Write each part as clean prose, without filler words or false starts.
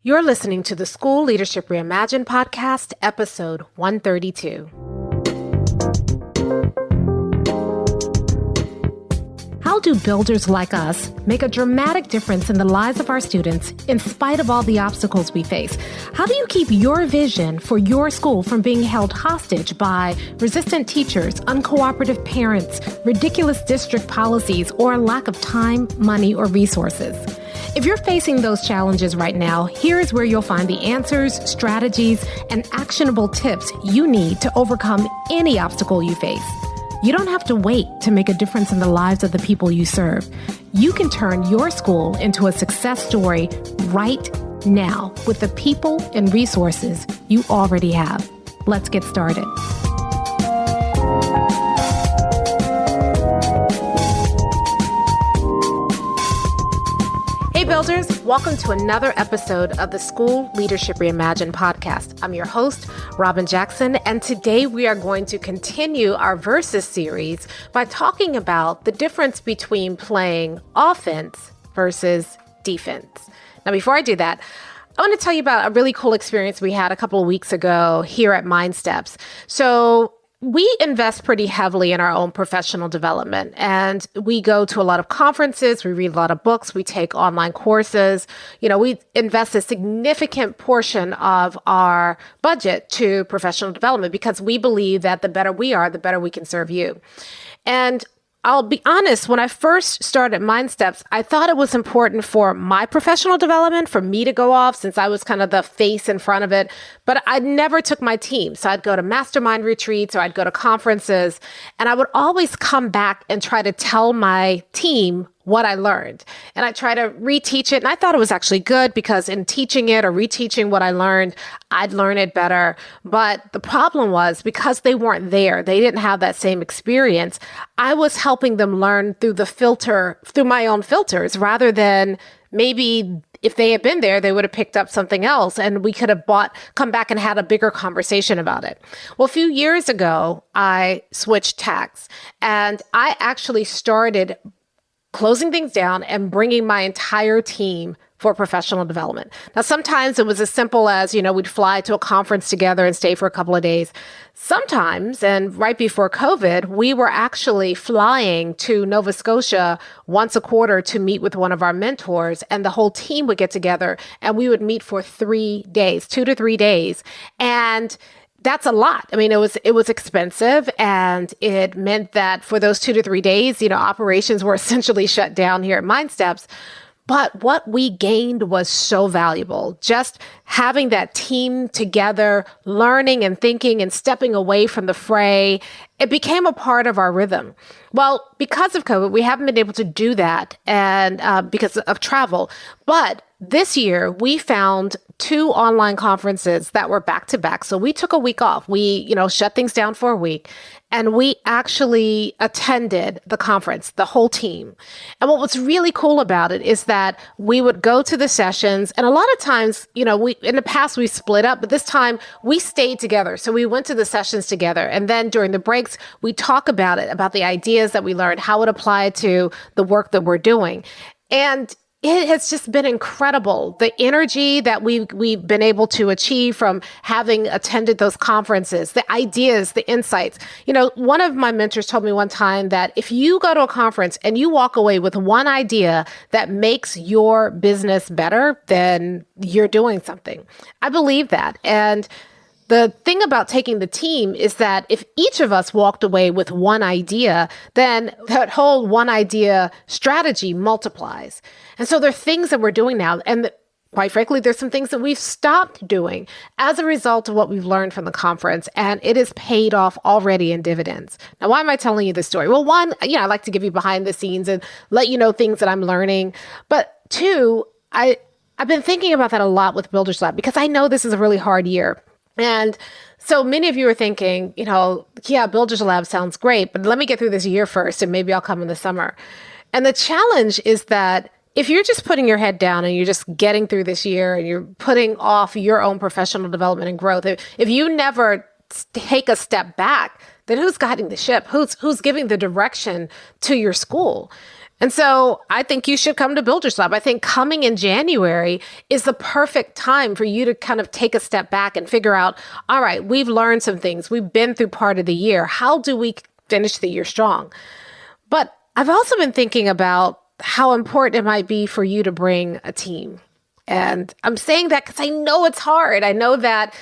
You're listening to the School Leadership Reimagined podcast, episode 132. How do builders like us make a dramatic difference in the lives of our students in spite of all the obstacles we face? How do you keep your vision for your school from being held hostage by resistant teachers, uncooperative parents, ridiculous district policies, or a lack of time, money, or resources? If you're facing those challenges right now, here's where you'll find the answers, strategies, and actionable tips you need to overcome any obstacle you face. You don't have to wait to make a difference in the lives of the people you serve. You can turn your school into a success story right now with the people and resources you already have. Let's get started. Hey builders, welcome to another episode of the School Leadership Reimagined podcast. I'm your host, Robyn Jackson, and today we are going to continue our Versus series by talking about the difference between playing offense versus defense. Now, before I do that, I want to tell you about a really cool experience we had a couple of weeks ago here at MindSteps. So we invest pretty heavily in our own professional development, and we go to a lot of conferences, we read a lot of books, we take online courses. We invest a significant portion of our budget to professional development because we believe that the better we are, the better we can serve you. And I'll be honest, when I first started MindSteps, I thought it was important for my professional development, for me to go off since I was kind of the face in front of it, but I never took my team. So I'd go to mastermind retreats or I'd go to conferences, and I would always come back and try to tell my team what I learned. And I try to reteach it. And I thought it was actually good because in teaching it or reteaching what I learned, I'd learn it better. But the problem was because they weren't there, they didn't have that same experience. I was helping them learn through my own filters, rather than maybe if they had been there, they would have picked up something else and we could have come back and had a bigger conversation about it. Well, a few years ago, I switched tacks and I actually started closing things down and bringing my entire team for professional development. Now, sometimes it was as simple as, we'd fly to a conference together and stay for a couple of days. Sometimes, and right before COVID, we were actually flying to Nova Scotia once a quarter to meet with one of our mentors, and the whole team would get together and we would meet for 3 days, 2 to 3 days. And that's a lot. I mean, it was expensive, and it meant that for those 2 to 3 days, operations were essentially shut down here at MindSteps. But what we gained was so valuable. Just having that team together, learning and thinking and stepping away from the fray, it became a part of our rhythm. Well, because of COVID, we haven't been able to do that, and because of travel. But this year, we found 2 online conferences that were back to back. So we took a week off. We, shut things down for a week, and we actually attended the conference, the whole team. And what was really cool about it is that we would go to the sessions, and a lot of times, in the past we split up, but this time we stayed together. So we went to the sessions together, and then during the breaks, we talk about it, about the ideas that we learned, how it applied to the work that we're doing. And it has just been incredible. The energy that we've been able to achieve from having attended those conferences, the ideas, the insights. One of my mentors told me one time that if you go to a conference and you walk away with one idea that makes your business better, then you're doing something. I believe that. And the thing about taking the team is that if each of us walked away with one idea, then that whole one idea strategy multiplies. And so there are things that we're doing now, and quite frankly, there's some things that we've stopped doing as a result of what we've learned from the conference, and it has paid off already in dividends. Now, why am I telling you this story? Well, one, I like to give you behind the scenes and let you know things that I'm learning. But 2, I've been thinking about that a lot with Builders Lab because I know this is a really hard year. And so many of you are thinking, yeah, Builders Lab sounds great, but let me get through this year first and maybe I'll come in the summer. And the challenge is that if you're just putting your head down and you're just getting through this year and you're putting off your own professional development and growth, if you never take a step back, then who's guiding the ship? Who's giving the direction to your school? And so I think you should come to Builders Lab. I think coming in January is the perfect time for you to kind of take a step back and figure out, all right, we've learned some things. We've been through part of the year. How do we finish the year strong? But I've also been thinking about how important it might be for you to bring a team. And I'm saying that because I know it's hard. I know that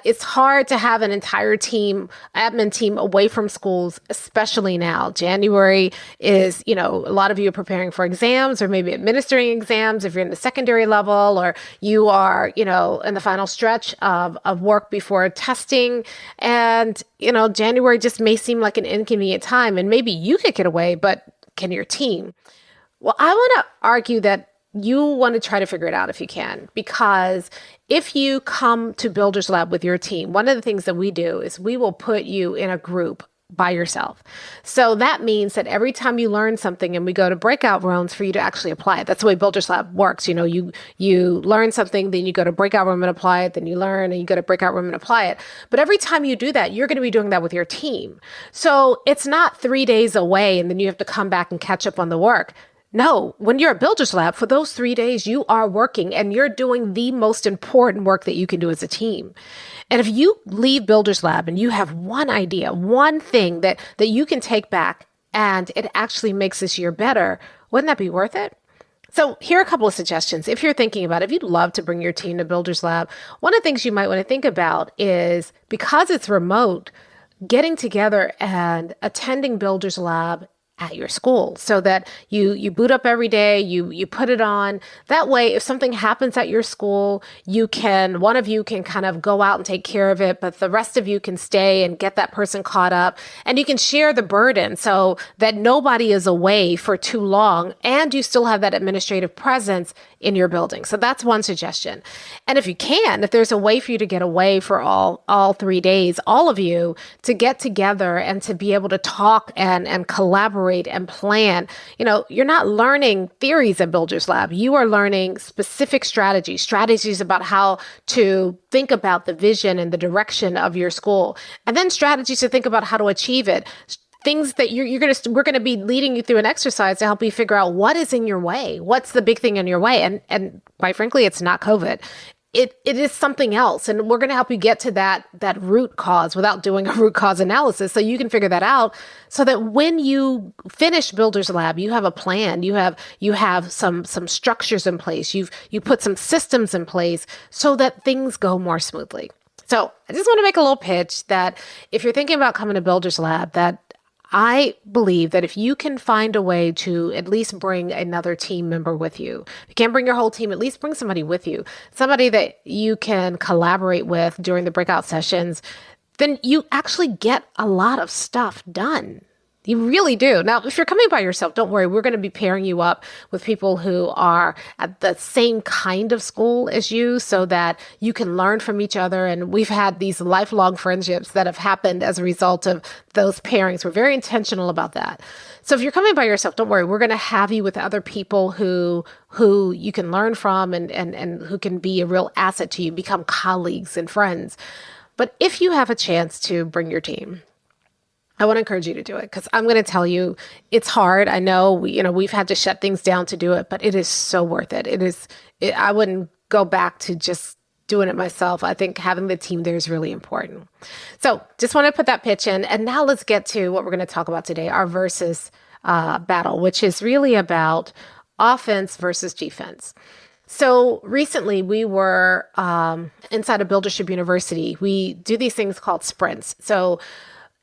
it's hard to have an entire team, admin team away from schools, especially now. January is, a lot of you are preparing for exams or maybe administering exams if you're in the secondary level, or you are, in the final stretch of work before testing. And, January just may seem like an inconvenient time, and maybe you could get away, but can your team? Well, I want to argue that you want to try to figure it out if you can, because if you come to Builders Lab with your team, one of the things that we do is we will put you in a group by yourself. So that means that every time you learn something and we go to breakout rooms for you to actually apply it. That's the way Builders Lab works. You learn something, then you go to breakout room and apply it, then you learn and you go to breakout room and apply it. But every time you do that, you're going to be doing that with your team. So it's not 3 days away and then you have to come back and catch up on the work. No, when you're at Builders Lab, for those 3 days, you are working and you're doing the most important work that you can do as a team. And if you leave Builders Lab and you have one idea, one thing that you can take back and it actually makes this year better, wouldn't that be worth it? So here are a couple of suggestions. If you're thinking about it, if you'd love to bring your team to Builders Lab, one of the things you might want to think about is, because it's remote, getting together and attending Builders Lab at your school so that you boot up every day, you put it on. That way, if something happens at your school, one of you can kind of go out and take care of it, but the rest of you can stay and get that person caught up, and you can share the burden so that nobody is away for too long and you still have that administrative presence in your building. So that's one suggestion. And if you can, if there's a way for you to get away for all 3 days, all of you to get together and to be able to talk and collaborate and plan. You're not learning theories at Builders Lab. You are learning specific strategies about how to think about the vision and the direction of your school, and then strategies to think about how to achieve it. Things that we're going to be leading you through an exercise to help you figure out what is in your way. What's the big thing in your way? And quite frankly, it's not COVID. It is something else. And we're going to help you get to that root cause without doing a root cause analysis. So you can figure that out so that when you finish Builders Lab, you have a plan. You have some structures in place. You put some systems in place so that things go more smoothly. So I just want to make a little pitch that if you're thinking about coming to Builders Lab, that I believe that if you can find a way to at least bring another team member with you, if you can't bring your whole team, at least bring somebody with you, somebody that you can collaborate with during the breakout sessions, then you actually get a lot of stuff done. You really do. Now, if you're coming by yourself, don't worry. We're going to be pairing you up with people who are at the same kind of school as you so that you can learn from each other. And we've had these lifelong friendships that have happened as a result of those pairings. We're very intentional about that. So if you're coming by yourself, don't worry. We're going to have you with other people who you can learn from and who can be a real asset to you, become colleagues and friends. But if you have a chance to bring your team, I want to encourage you to do it, because I'm going to tell you, it's hard. I know we've had to shut things down to do it, but it is so worth it. I wouldn't go back to just doing it myself. I think having the team there is really important. So just want to put that pitch in. And now let's get to what we're going to talk about today, our versus battle, which is really about offense versus defense. So recently we were inside of Buildership University. We do these things called sprints. So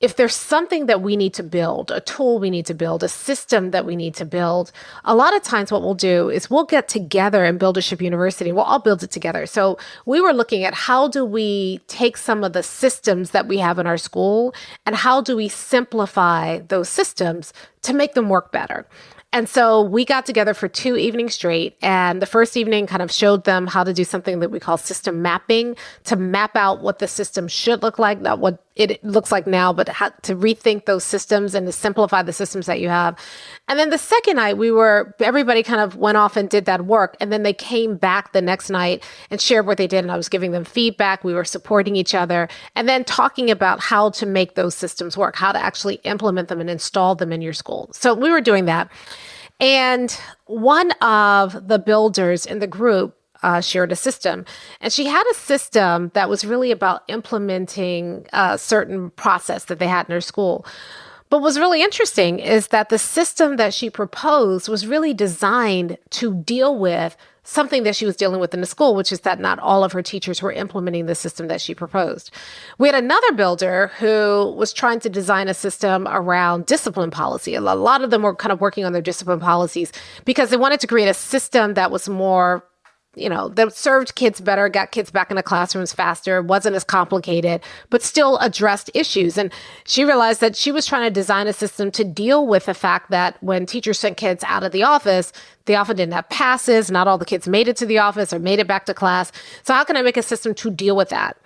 if there's something that we need to build, a tool we need to build, a system that we need to build, a lot of times what we'll do is we'll get together in Buildership University. We'll all build it together. So we were looking at how do we take some of the systems that we have in our school and how do we simplify those systems to make them work better. And so we got together for 2 evenings straight. And the first evening kind of showed them how to do something that we call system mapping, to map out what the system should look like, not what it looks like now, but how to rethink those systems and to simplify the systems that you have. And then the second night, everybody kind of went off and did that work. And then they came back the next night and shared what they did. And I was giving them feedback. We were supporting each other and then talking about how to make those systems work, how to actually implement them and install them in your school. So we were doing that. And one of the builders in the group shared a system. And she had a system that was really about implementing a certain process that they had in her school. But what's really interesting is that the system that she proposed was really designed to deal with something that she was dealing with in the school, which is that not all of her teachers were implementing the system that she proposed. We had another builder who was trying to design a system around discipline policy. A lot of them were kind of working on their discipline policies because they wanted to create a system that was more that served kids better, got kids back in the classrooms faster, wasn't as complicated, but still addressed issues. And she realized that she was trying to design a system to deal with the fact that when teachers sent kids out of the office, they often didn't have passes. Not all the kids made it to the office or made it back to class. So how can I make a system to deal with that?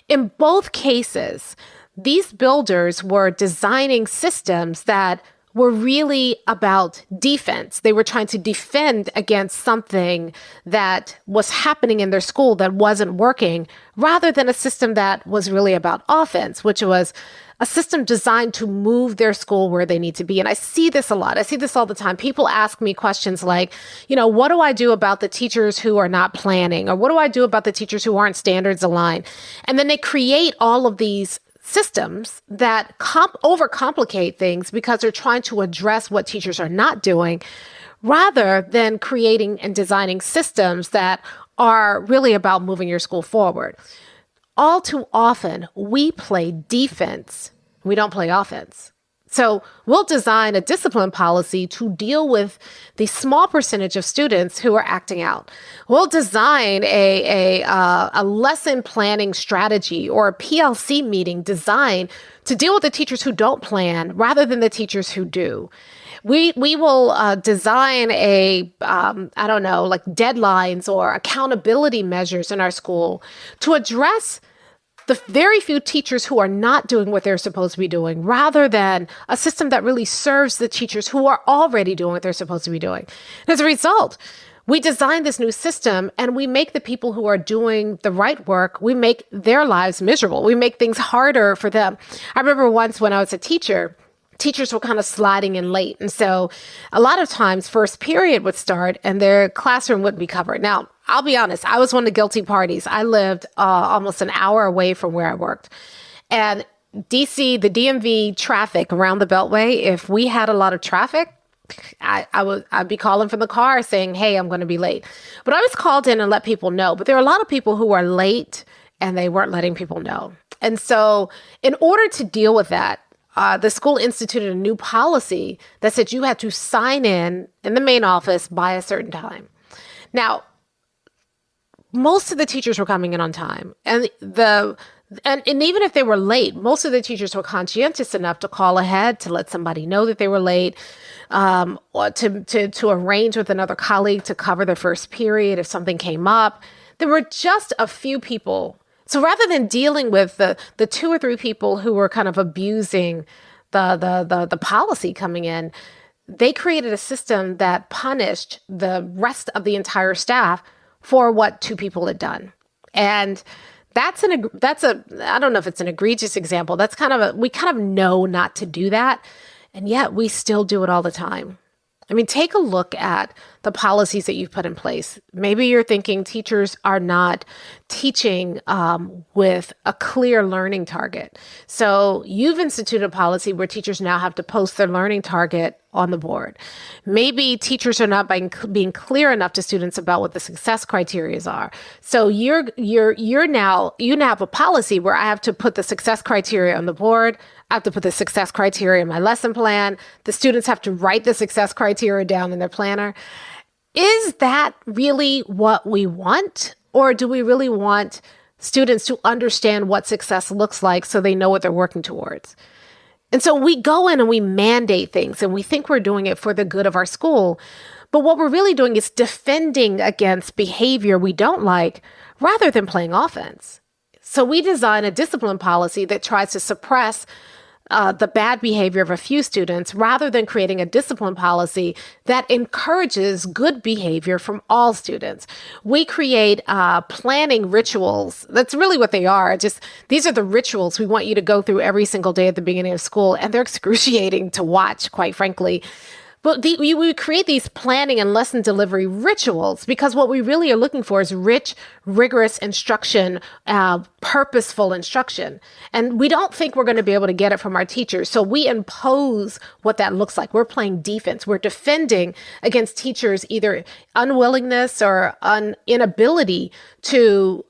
In both cases, these builders were designing systems that were really about defense. They were trying to defend against something that was happening in their school that wasn't working, rather than a system that was really about offense, which was a system designed to move their school where they need to be. And I see this a lot. I see this all the time. People ask me questions like, what do I do about the teachers who are not planning? Or what do I do about the teachers who aren't standards aligned? And then they create all of these systems that overcomplicate things because they're trying to address what teachers are not doing, rather than creating and designing systems that are really about moving your school forward. All too often, we play defense. We don't play offense. So we'll design a discipline policy to deal with the small percentage of students who are acting out. We'll design a lesson planning strategy or a PLC meeting designed to deal with the teachers who don't plan rather than the teachers who do. We will design deadlines or accountability measures in our school to address the very few teachers who are not doing what they're supposed to be doing, rather than a system that really serves the teachers who are already doing what they're supposed to be doing. And as a result, we design this new system and we make the people who are doing the right work, we make their lives miserable. We make things harder for them. I remember once when I was a teacher, teachers were kind of sliding in late. And so a lot of times first period would start and their classroom wouldn't be covered. Now, I'll be honest, I was one of the guilty parties. I lived almost an hour away from where I worked. And DC, the DMV traffic around the Beltway, if we had a lot of traffic, I'd be calling from the car saying, hey, I'm going to be late. But I was called in and let people know. But there are a lot of people who are late and they weren't letting people know. And so in order to deal with that, the school instituted a new policy that said you had to sign in the main office by a certain time. Now, most of the teachers were coming in on time, and even if they were late, most of the teachers were conscientious enough to call ahead to let somebody know that they were late, or to arrange with another colleague to cover the first period if something came up. There were just a few people. So rather than dealing with the two or three people who were kind of abusing the policy coming in, they created a system that punished the rest of the entire staff for what two people had done. And that's I don't know if it's an egregious example. That's we kind of know not to do that. And yet we still do it all the time. I mean, take a look at the policies that you've put in place. Maybe you're thinking teachers are not teaching with a clear learning target. So you've instituted a policy where teachers now have to post their learning target on the board. Maybe teachers are not being clear enough to students about what the success criteria are. So you now have a policy where I have to put the success criteria on the board. I have to put the success criteria in my lesson plan. The students have to write the success criteria down in their planner. Is that really what we want? Or do we really want students to understand what success looks like so they know what they're working towards? And so we go in and we mandate things and we think we're doing it for the good of our school. But what we're really doing is defending against behavior we don't like rather than playing offense. So we design a discipline policy that tries to suppress the bad behavior of a few students rather than creating a discipline policy that encourages good behavior from all students. We create planning rituals. That's really what they are. These are the rituals we want you to go through every single day at the beginning of school, and they're excruciating to watch, quite frankly. But we create these planning and lesson delivery rituals because what we really are looking for is rich, rigorous instruction, purposeful instruction. And we don't think we're going to be able to get it from our teachers. So we impose what that looks like. We're playing defense. We're defending against teachers' either unwillingness or inability to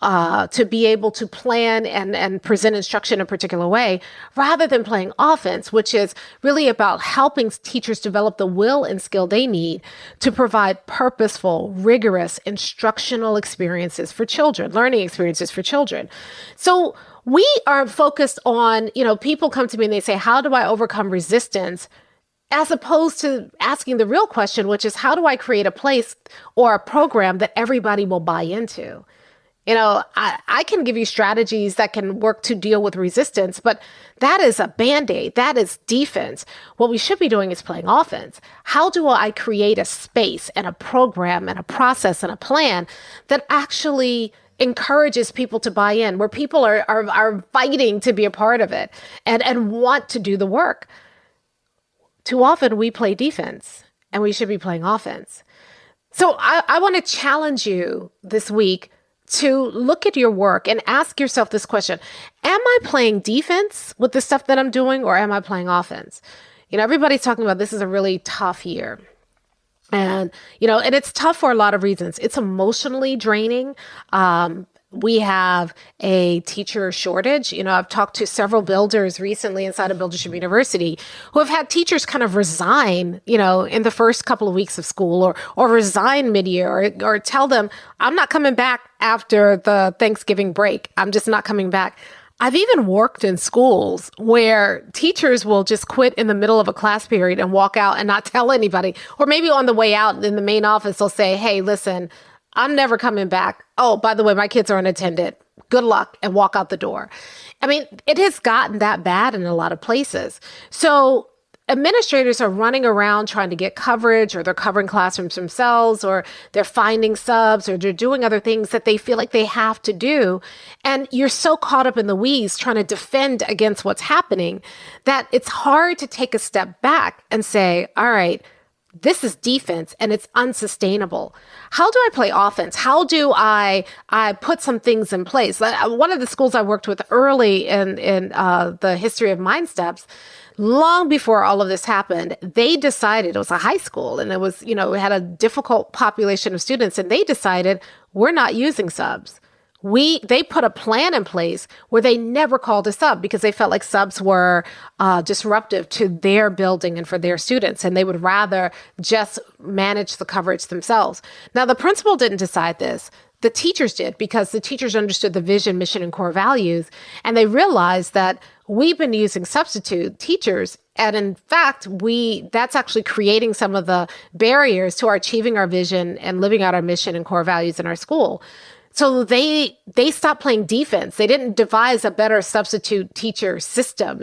be able to plan and present instruction in a particular way, rather than playing offense, which is really about helping teachers develop the will and skill they need to provide purposeful, rigorous instructional experiences for children, learning experiences for children. So we are focused on, people come to me and they say, how do I overcome resistance? As opposed to asking the real question, which is, how do I create a place or a program that everybody will buy into? I can give you strategies that can work to deal with resistance, but that is a Band-Aid. That is defense. What we should be doing is playing offense. How do I create a space and a program and a process and a plan that actually encourages people to buy in, where people are fighting to be a part of it and want to do the work? Too often we play defense and we should be playing offense. So I want to challenge you this week to look at your work and ask yourself this question: am I playing defense with the stuff that I'm doing, or am I playing offense? Everybody's talking about this is a really tough year. And it's tough for a lot of reasons. It's emotionally draining. We have a teacher shortage. I've talked to several builders recently inside of Buildership University who have had teachers kind of resign, in the first couple of weeks of school, or resign mid-year, or tell them, I'm not coming back after the Thanksgiving break. I'm just not coming back. I've even worked in schools where teachers will just quit in the middle of a class period and walk out and not tell anybody. Or maybe on the way out in the main office, they'll say, hey, listen, I'm never coming back. Oh, by the way, my kids are unattended. Good luck, and walk out the door. I mean, it has gotten that bad in a lot of places. So administrators are running around trying to get coverage, or they're covering classrooms themselves, or they're finding subs, or they're doing other things that they feel like they have to do. And you're so caught up in the weeds trying to defend against what's happening that it's hard to take a step back and say, all right, this is defense and it's unsustainable. How do I play offense? How do I put some things in place? One of the schools I worked with early in the history of Mind Steps, long before all of this happened, they decided, it was a high school and it was, it had a difficult population of students, and they decided we're not using subs. They put a plan in place where they never called a sub because they felt like subs were disruptive to their building and for their students, and they would rather just manage the coverage themselves. Now, the principal didn't decide this. The teachers did, because the teachers understood the vision, mission, and core values, and they realized that we've been using substitute teachers, and in fact, that's actually creating some of the barriers to our achieving our vision and living out our mission and core values in our school. So they stopped playing defense. They didn't devise a better substitute teacher system,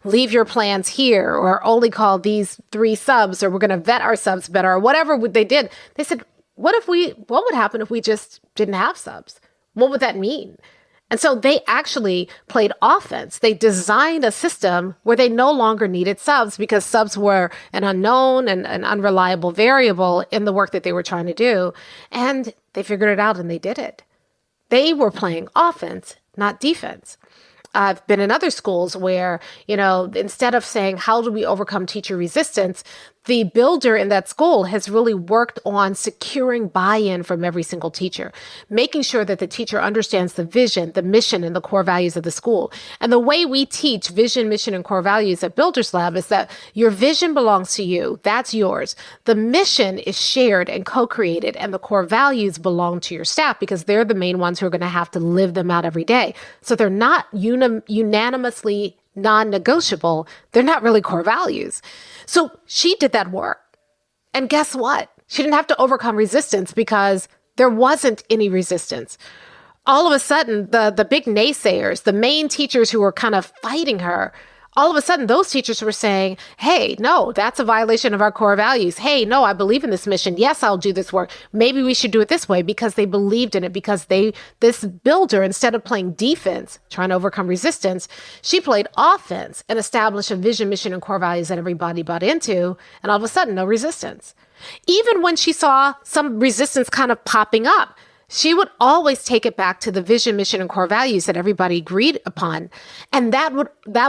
leave your plans here, or only call these 3 subs, or we're going to vet our subs better, or whatever they did. They said, what would happen if we just didn't have subs? What would that mean? And so they actually played offense. They designed a system where they no longer needed subs, because subs were an unknown and an unreliable variable in the work that they were trying to do. And they figured it out and they did it. They were playing offense, not defense. I've been in other schools where, instead of saying, how do we overcome teacher resistance, the builder in that school has really worked on securing buy-in from every single teacher, making sure that the teacher understands the vision, the mission, and the core values of the school. And the way we teach vision, mission, and core values at Builders Lab is that your vision belongs to you. That's yours. The mission is shared and co-created, and the core values belong to your staff, because they're the main ones who are going to have to live them out every day. So they're not unanimously non-negotiable. They're not really core values. So she did that work. And guess what? She didn't have to overcome resistance, because there wasn't any resistance. All of a sudden, the big naysayers, the main teachers who were kind of fighting her, all of a sudden those teachers were saying, hey, no, that's a violation of our core values. Hey, no, I believe in this mission. Yes, I'll do this work. Maybe we should do it this way, because they believed in it, because this builder, instead of playing defense, trying to overcome resistance, she played offense and established a vision, mission, and core values that everybody bought into. And all of a sudden, no resistance. Even when she saw some resistance kind of popping up, she would always take it back to the vision, mission, and core values that everybody agreed upon. And that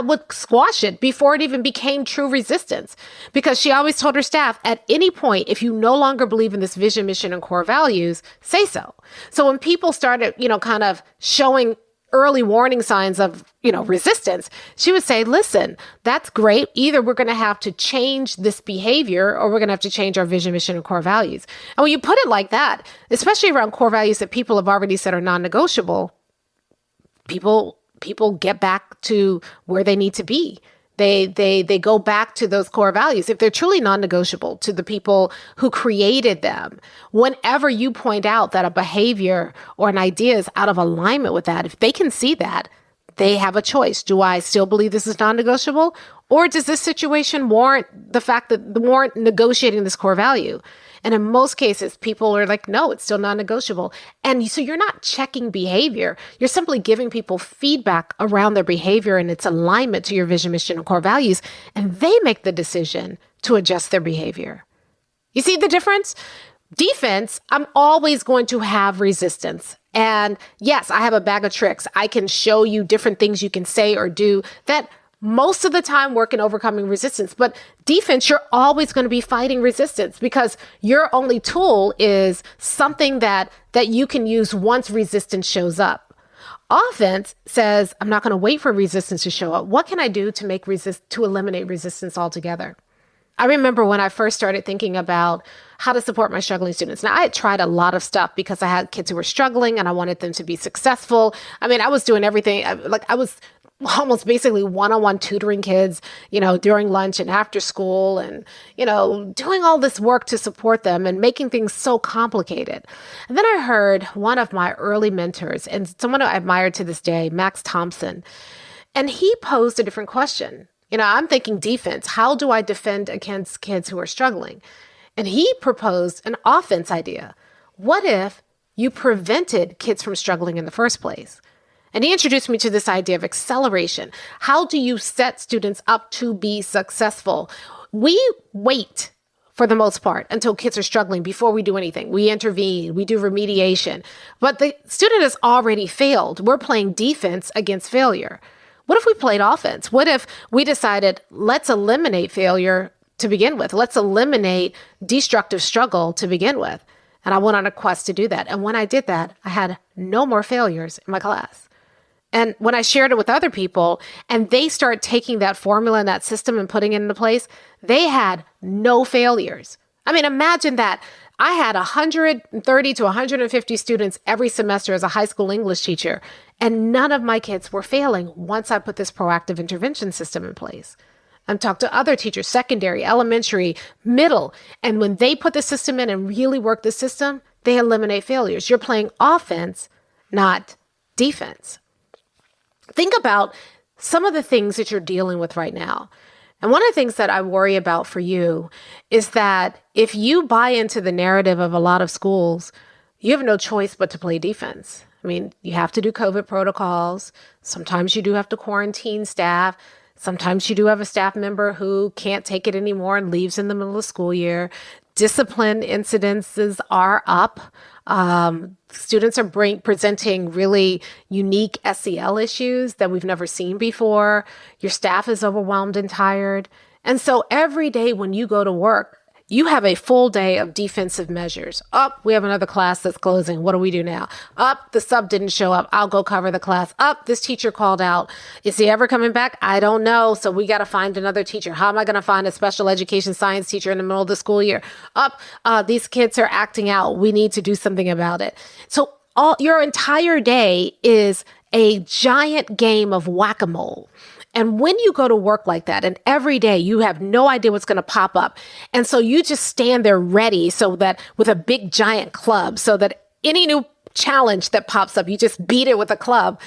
would squash it before it even became true resistance. Because she always told her staff, at any point, if you no longer believe in this vision, mission, and core values, say so. So when people started, kind of showing early warning signs of, resistance, she would say, listen, that's great. Either we're going to have to change this behavior, or we're going to have to change our vision, mission, and core values. And when you put it like that, especially around core values that people have already said are non-negotiable, people get back to where they need to be. They go back to those core values. If they're truly non-negotiable to the people who created them, whenever you point out that a behavior or an idea is out of alignment with that, if they can see that, they have a choice. Do I still believe this is non-negotiable? Or does this situation warrant negotiating this core value? And in most cases, people are like, no, it's still non-negotiable. And so you're not checking behavior. You're simply giving people feedback around their behavior and its alignment to your vision, mission, and core values. And they make the decision to adjust their behavior. You see the difference? Defense, I'm always going to have resistance. And yes, I have a bag of tricks. I can show you different things you can say or do that most of the time work in overcoming resistance. But defense, you're always going to be fighting resistance, because your only tool is something that you can use once resistance shows up. Offense says, I'm not going to wait for resistance to show up. What can I do to eliminate resistance altogether? I remember when I first started thinking about how to support my struggling students. Now, I had tried a lot of stuff because I had kids who were struggling and I wanted them to be successful. I mean, I was doing everything. I was almost basically one-on-one tutoring kids, during lunch and after school, and, doing all this work to support them and making things so complicated. And then I heard one of my early mentors, and someone I admire to this day, Max Thompson, and he posed a different question. I'm thinking defense. How do I defend against kids who are struggling? And he proposed an offense idea. What if you prevented kids from struggling in the first place? And he introduced me to this idea of acceleration. How do you set students up to be successful? We wait, for the most part, until kids are struggling before we do anything. We intervene, we do remediation. But the student has already failed. We're playing defense against failure. What if we played offense? What if we decided, let's eliminate failure to begin with? Let's eliminate destructive struggle to begin with. And I went on a quest to do that. And when I did that, I had no more failures in my class. And when I shared it with other people and they start taking that formula and that system and putting it into place, they had no failures. I mean, imagine that. I had 130 to 150 students every semester as a high school English teacher, and none of my kids were failing once I put this proactive intervention system in place. I've talked to other teachers, secondary, elementary, middle, and when they put the system in and really work the system, they eliminate failures. You're playing offense, not defense. Think about some of the things that you're dealing with right now. And one of the things that I worry about for you is that if you buy into the narrative of a lot of schools, you have no choice but to play defense. I mean, you have to do COVID protocols. Sometimes you do have to quarantine staff. Sometimes you do have a staff member who can't take it anymore and leaves in the middle of the school year. Discipline incidences are up. Students are presenting really unique SEL issues that we've never seen before. Your staff is overwhelmed and tired. And so every day when you go to work, you have a full day of defensive measures. We have another class that's closing. What do we do now? The sub didn't show up. I'll go cover the class. This teacher called out. Is he ever coming back? I don't know. So we got to find another teacher. How am I going to find a special education science teacher in the middle of the school year? These kids are acting out. We need to do something about it. So your entire day is a giant game of whack-a-mole. And when you go to work like that, and every day you have no idea what's going to pop up. And so you just stand there ready so that with a big giant club, so that any new challenge that pops up, you just beat it with a club.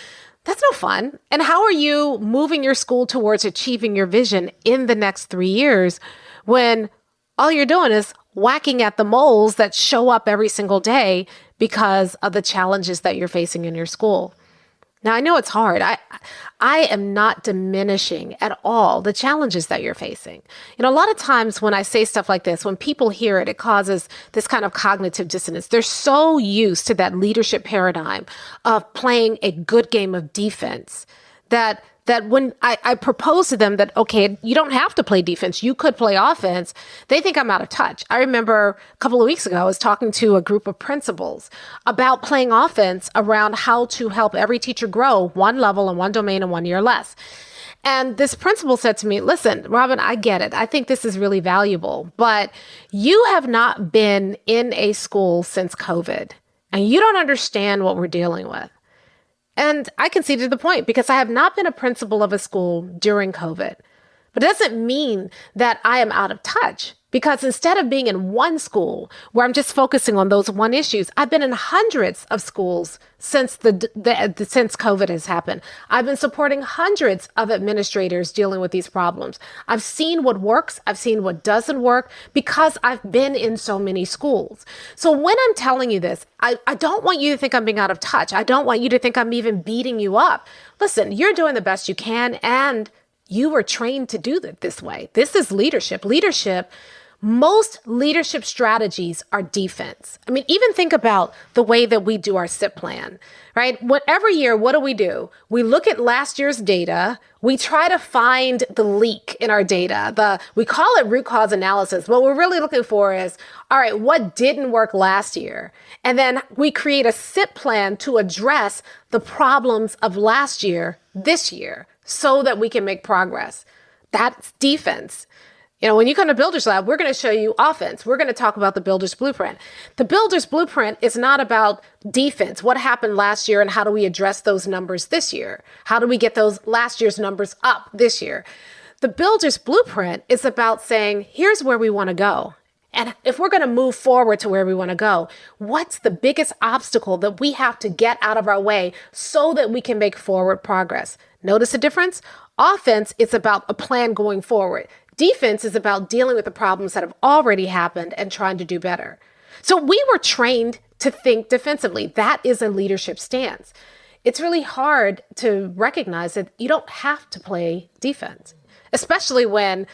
That's no fun. And how are you moving your school towards achieving your vision in the next 3 years when all you're doing is whacking at the moles that show up every single day because of the challenges that you're facing in your school? Now, I know it's hard. I am not diminishing at all the challenges that you're facing. A lot of times when I say stuff like this, when people hear it, it causes this kind of cognitive dissonance. They're so used to that leadership paradigm of playing a good game of defense that when I propose to them that, okay, you don't have to play defense, you could play offense, they think I'm out of touch. I remember a couple of weeks ago, I was talking to a group of principals about playing offense around how to help every teacher grow one level in one domain in 1 year less. And this principal said to me, listen, Robyn, I get it. I think this is really valuable, but you have not been in a school since COVID, and you don't understand what we're dealing with. And I conceded the point because I have not been a principal of a school during COVID. But it doesn't mean that I am out of touch, because instead of being in one school where I'm just focusing on those one issues, I've been in hundreds of schools since since COVID has happened. I've been supporting hundreds of administrators dealing with these problems. I've seen what works. I've seen what doesn't work because I've been in so many schools. So when I'm telling you this, I don't want you to think I'm being out of touch. I don't want you to think I'm even beating you up. Listen, you're doing the best you can, and you were trained to do it this way. This is leadership. Most leadership strategies are defense. I mean, even think about the way that we do our SIP plan, right? Every year, what do? We look at last year's data. We try to find the leak in our data. We call it root cause analysis. What we're really looking for is, all right, what didn't work last year? And then we create a SIP plan to address the problems of last year, this year, so that we can make progress. That's defense. When you come to Builders Lab, we're going to show you offense. We're going to talk about the Builders Blueprint. The Builders Blueprint is not about defense. What happened last year and how do we address those numbers this year? How do we get those last year's numbers up this year? The Builders Blueprint is about saying, here's where we want to go. And if we're going to move forward to where we want to go, what's the biggest obstacle that we have to get out of our way so that we can make forward progress? Notice the difference? Offense is about a plan going forward. Defense is about dealing with the problems that have already happened and trying to do better. So we were trained to think defensively. That is a leadership stance. It's really hard to recognize that you don't have to play defense, especially when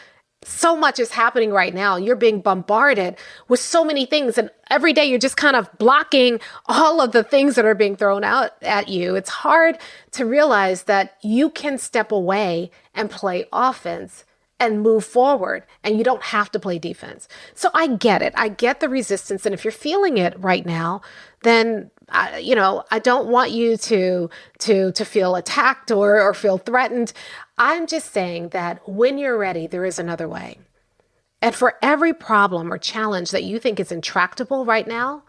so much is happening right now. You're being bombarded with so many things, and every day you're just kind of blocking all of the things that are being thrown out at you. It's hard to realize that you can step away and play offense and move forward, and you don't have to play defense. So I get it. I get the resistance. And if you're feeling it right now, then, I don't want you to feel attacked or feel threatened. I'm just saying that when you're ready, there is another way. And for every problem or challenge that you think is intractable right now,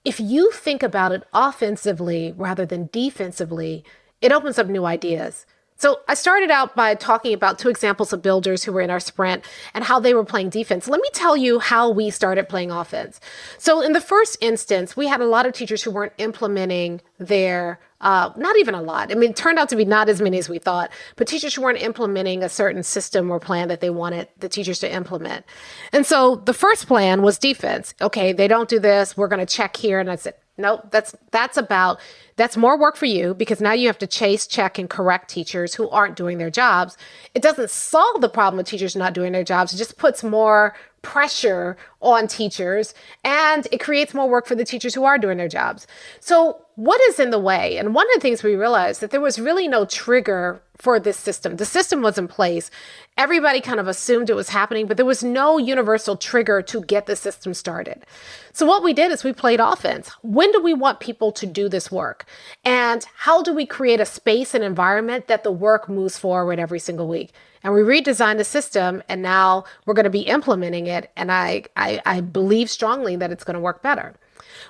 if you think about it offensively rather than defensively, it opens up new ideas. So I started out by talking about 2 examples of builders who were in our sprint and how they were playing defense. Let me tell you how we started playing offense. So in the first instance, we had a lot of teachers who weren't implementing their, not even a lot. I mean, it turned out to be not as many as we thought, but teachers who weren't implementing a certain system or plan that they wanted the teachers to implement. And so the first plan was defense. Okay, they don't do this. We're going to check here. And I said, nope, that's more work for you, because now you have to chase, check, and correct teachers who aren't doing their jobs. It doesn't solve the problem of teachers not doing their jobs. It just puts more pressure on teachers, and it creates more work for the teachers who are doing their jobs. So what is in the way? And one of the things we realized that there was really no trigger for this system. The system was in place. Everybody kind of assumed it was happening, but there was no universal trigger to get the system started. So what we did is we played offense. When do we want people to do this work? And how do we create a space and environment that the work moves forward every single week? And we redesigned the system, and now we're going to be implementing it. And I believe strongly that it's going to work better.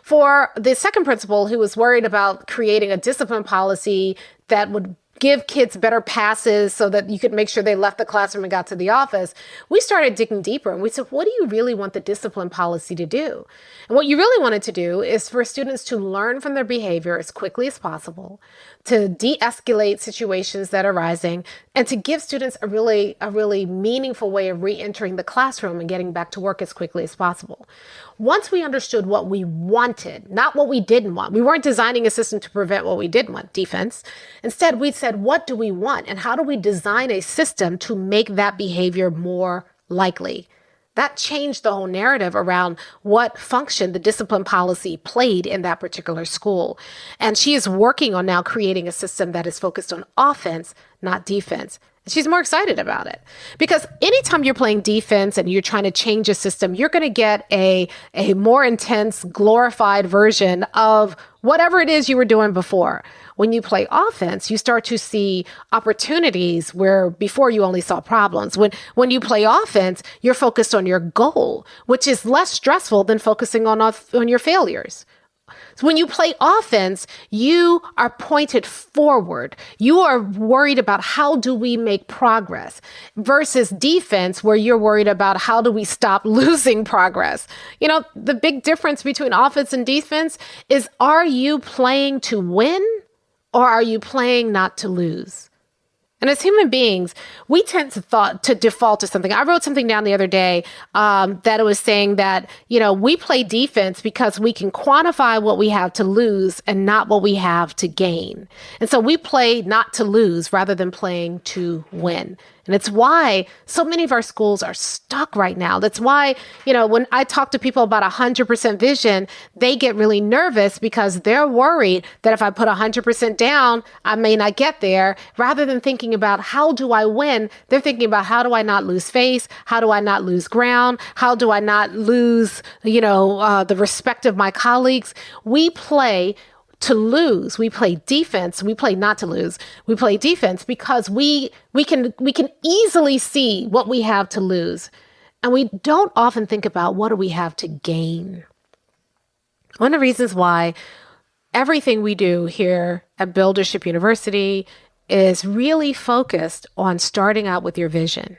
For the second principal, who was worried about creating a discipline policy that would give kids better passes so that you could make sure they left the classroom and got to the office, we started digging deeper and we said, what do you really want the discipline policy to do? And what you really wanted to do is for students to learn from their behavior as quickly as possible, to de-escalate situations that are rising, and to give students a really meaningful way of re-entering the classroom and getting back to work as quickly as possible. Once we understood what we wanted, not what we didn't want, we weren't designing a system to prevent what we didn't want, defense. Instead, we said, what do we want? And how do we design a system to make that behavior more likely? That changed the whole narrative around what function the discipline policy played in that particular school. And she is working on now creating a system that is focused on offense, not defense. She's more excited about it because anytime you're playing defense and you're trying to change a system, you're going to get a more intense, glorified version of whatever it is you were doing before. When you play offense, you start to see opportunities where before you only saw problems. When you play offense, you're focused on your goal, which is less stressful than focusing on your failures. So when you play offense, you are pointed forward. You are worried about how do we make progress versus defense where you're worried about how do we stop losing progress. You know, the big difference between offense and defense is, are you playing to win or are you playing not to lose? And as human beings, we tend to default to something. I wrote something down the other day that it was saying that, we play defense because we can quantify what we have to lose and not what we have to gain. And so we play not to lose rather than playing to win. And it's why so many of our schools are stuck right now. That's why, when I talk to people about 100% vision, they get really nervous because they're worried that if I put 100% down, I may not get there. Rather than thinking about how do I win, they're thinking about how do I not lose face? How do I not lose ground? How do I not lose, the respect of my colleagues? We play to lose. We play defense. We play not to lose. We play defense because we can easily see what we have to lose. And we don't often think about what do we have to gain. One of the reasons why everything we do here at Buildership University is really focused on starting out with your vision.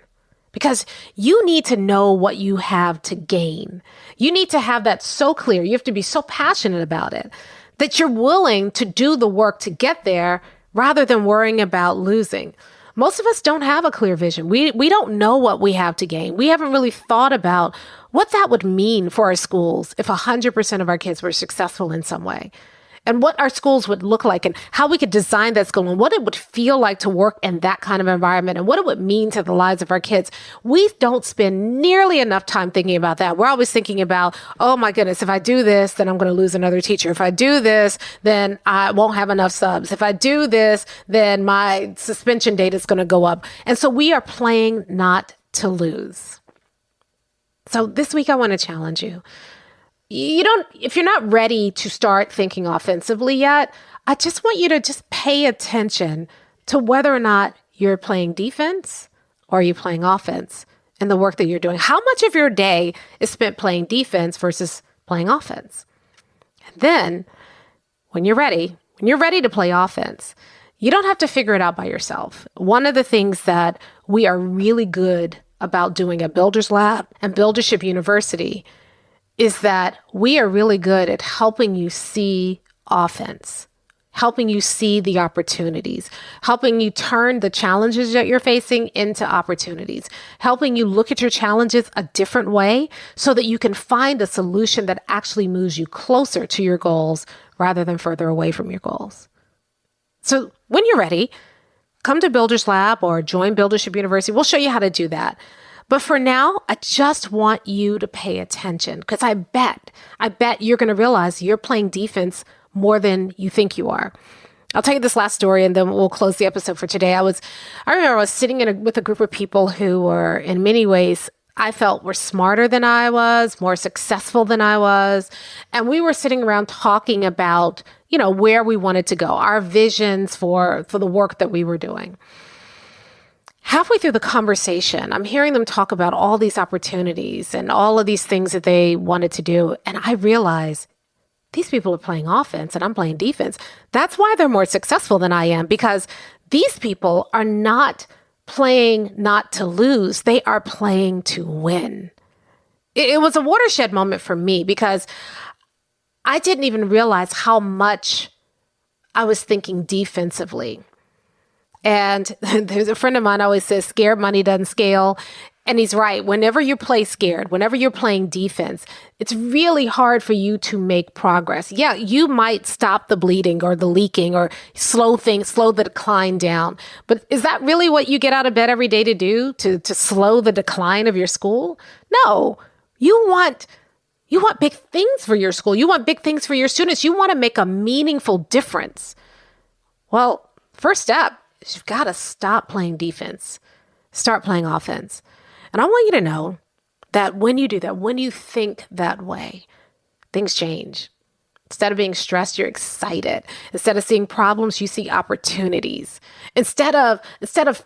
Because you need to know what you have to gain. You need to have that so clear. You have to be so passionate about it that you're willing to do the work to get there rather than worrying about losing. Most of us don't have a clear vision. We don't know what we have to gain. We haven't really thought about what that would mean for our schools if 100% of our kids were successful in some way. And what our schools would look like and how we could design that school and what it would feel like to work in that kind of environment and what it would mean to the lives of our kids. We don't spend nearly enough time thinking about that. We're always thinking about, oh my goodness, if I do this, then I'm going to lose another teacher. If I do this, then I won't have enough subs. If I do this, then my suspension date is going to go up. And so we are playing not to lose. So this week I want to challenge you. If you're not ready to start thinking offensively yet, I just want you to just pay attention to whether or not you're playing defense or are you playing offense in the work that you're doing. How much of your day is spent playing defense versus playing offense? And then when you're ready to play offense, you don't have to figure it out by yourself. One of the things that we are really good about doing at Builders Lab and Buildership University is that we are really good at helping you see offense, helping you see the opportunities, helping you turn the challenges that you're facing into opportunities, helping you look at your challenges a different way so that you can find a solution that actually moves you closer to your goals rather than further away from your goals. So when you're ready, come to Builders Lab or join Buildership University. We'll show you how to do that. But for now, I just want you to pay attention because I bet you're going to realize you're playing defense more than you think you are. I'll tell you this last story and then we'll close the episode for today. I remember I was sitting with a group of people who were in many ways I felt were smarter than I was, more successful than I was. And we were sitting around talking about, where we wanted to go, our visions for the work that we were doing. Halfway through the conversation, I'm hearing them talk about all these opportunities and all of these things that they wanted to do. And I realize these people are playing offense and I'm playing defense. That's why they're more successful than I am, because these people are not playing not to lose. They are playing to win. It was a watershed moment for me because I didn't even realize how much I was thinking defensively. And there's a friend of mine always says, scared money doesn't scale. And he's right. Whenever you play scared, whenever you're playing defense, it's really hard for you to make progress. Yeah, you might stop the bleeding or the leaking or slow the decline down. But is that really what you get out of bed every day to do, to slow the decline of your school? No, you want big things for your school. You want big things for your students. You want to make a meaningful difference. Well, first step is you've got to stop playing defense. Start playing offense. And I want you to know that when you do that, when you think that way, things change. Instead of being stressed, you're excited. Instead of seeing problems, you see opportunities. Instead of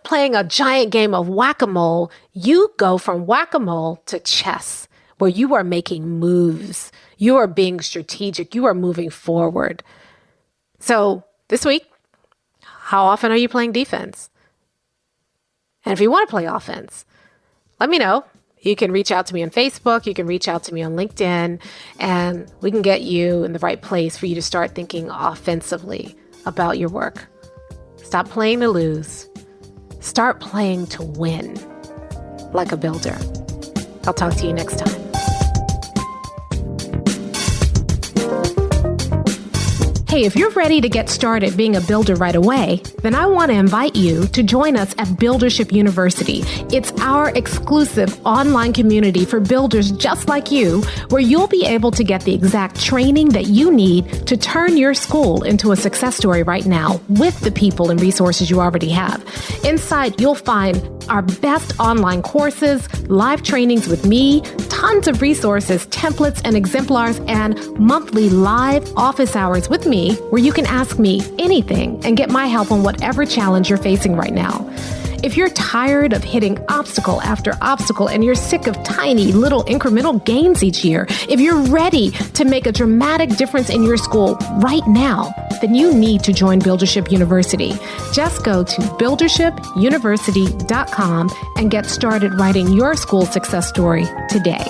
playing a giant game of whack-a-mole, you go from whack-a-mole to chess, where you are making moves. You are being strategic. You are moving forward. So this week, how often are you playing defense? And if you want to play offense, let me know. You can reach out to me on Facebook. You can reach out to me on LinkedIn, and we can get you in the right place for you to start thinking offensively about your work. Stop playing to lose. Start playing to win like a builder. I'll talk to you next time. Hey, if you're ready to get started being a builder right away, then I want to invite you to join us at Buildership University. It's our exclusive online community for builders just like you, where you'll be able to get the exact training that you need to turn your school into a success story right now with the people and resources you already have. Inside, you'll find our best online courses, live trainings with me, tons of resources, templates, and exemplars, and monthly live office hours with me where you can ask me anything and get my help on whatever challenge you're facing right now. If you're tired of hitting obstacle after obstacle and you're sick of tiny little incremental gains each year, if you're ready to make a dramatic difference in your school right now, then you need to join Buildership University. Just go to buildershipuniversity.com and get started writing your school success story today.